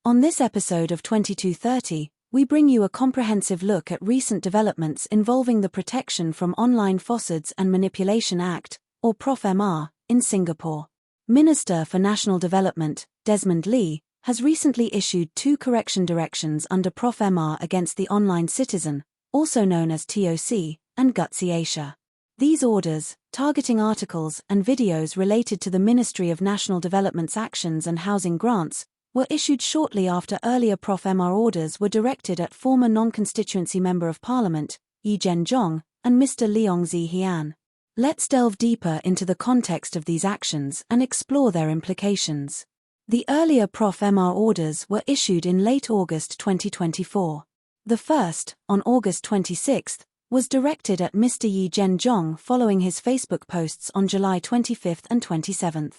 On this episode of 2230, we bring you a comprehensive look at recent developments involving the Protection from Online Falsehoods and Manipulation Act, or POFMA, in Singapore. Minister for National Development, Desmond Lee, has recently issued 2 correction directions under POFMA against the Online Citizen, also known as TOC, and Gutzy Asia. These orders, targeting articles and videos related to the Ministry of National Development's actions and housing grants, were issued shortly after earlier POFMA orders were directed at former non-constituency Member of Parliament, Jong, and Mr. Leong Hian. Let's delve deeper into the context of these actions and explore their implications. The earlier POFMA orders were issued in late August 2024. The first, on August 26, was directed at Mr. Jong following his Facebook posts on July 25 and 27.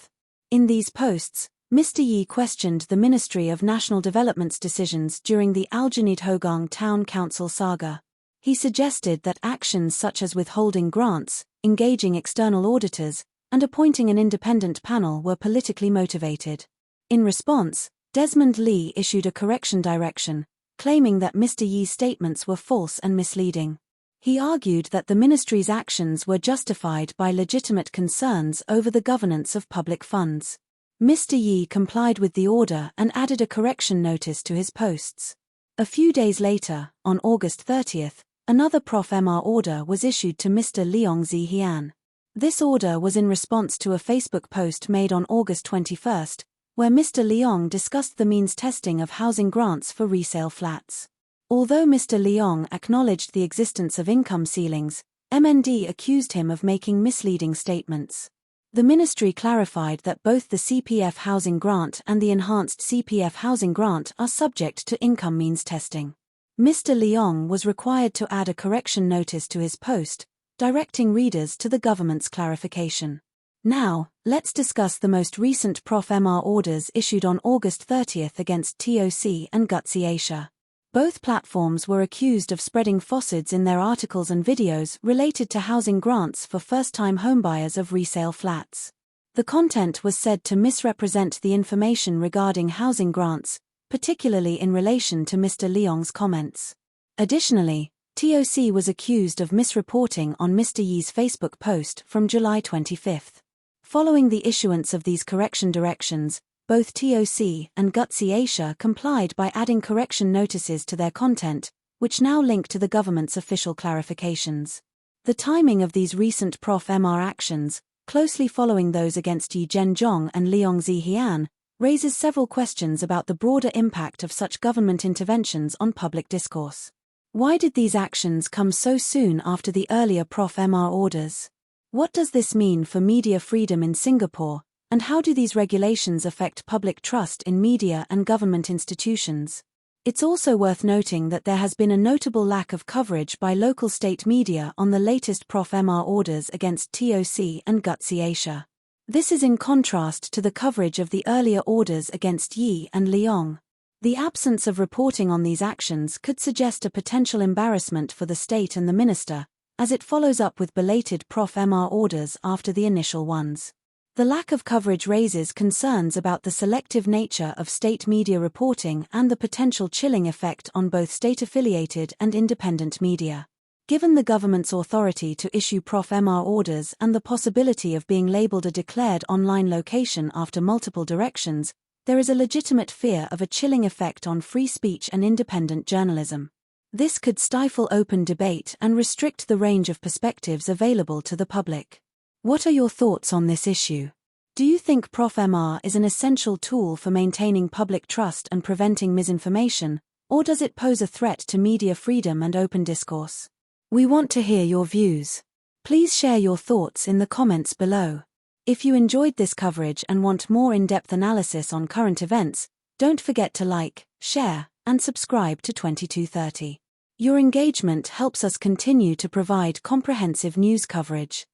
In these posts, Mr. Yi questioned the Ministry of National Development's decisions during the Aljunied Hogang Town Council saga. He suggested that actions such as withholding grants, engaging external auditors, and appointing an independent panel were politically motivated. In response, Desmond Lee issued a correction direction, claiming that Mr. Yi's statements were false and misleading. He argued that the ministry's actions were justified by legitimate concerns over the governance of public funds. Mr. Yi complied with the order and added a correction notice to his posts. A few days later, on August 30, another POFMA order was issued to Mr. Leong Hian. This order was in response to a Facebook post made on August 21, where Mr. Leong discussed the means testing of housing grants for resale flats. Although Mr. Leong acknowledged the existence of income ceilings, MND accused him of making misleading statements. The ministry clarified that both the CPF housing grant and the enhanced CPF housing grant are subject to income means testing. Mr. Leong was required to add a correction notice to his post, directing readers to the government's clarification. Now, let's discuss the most recent POFMA orders issued on August 30 against TOC and Gutzy Asia. Both platforms were accused of spreading falsehoods in their articles and videos related to housing grants for first-time homebuyers of resale flats. The content was said to misrepresent the information regarding housing grants, particularly in relation to Mr. Leong's comments. Additionally, TOC was accused of misreporting on Mr. Yi's Facebook post from July 25. Following the issuance of these correction directions, both TOC and Gutzy Asia complied by adding correction notices to their content, which now link to the government's official clarifications. The timing of these recent POFMA actions, closely following those against Jong and Leong Hian, raises several questions about the broader impact of such government interventions on public discourse. Why did these actions come so soon after the earlier POFMA orders? What does this mean for media freedom in Singapore? And how do these regulations affect public trust in media and government institutions? It's also worth noting that there has been a notable lack of coverage by local state media on the latest POFMA orders against TOC and Gutzy Asia. This is in contrast to the coverage of the earlier orders against Yi and Leong. The absence of reporting on these actions could suggest a potential embarrassment for the state and the minister, as it follows up with belated POFMA orders after the initial ones. The lack of coverage raises concerns about the selective nature of state media reporting and the potential chilling effect on both state-affiliated and independent media. Given the government's authority to issue POFMA orders and the possibility of being labeled a declared online location after multiple directions, there is a legitimate fear of a chilling effect on free speech and independent journalism. This could stifle open debate and restrict the range of perspectives available to the public. What are your thoughts on this issue? Do you think POFMA is an essential tool for maintaining public trust and preventing misinformation, or does it pose a threat to media freedom and open discourse? We want to hear your views. Please share your thoughts in the comments below. If you enjoyed this coverage and want more in-depth analysis on current events, don't forget to like, share, and subscribe to 2230. Your engagement helps us continue to provide comprehensive news coverage.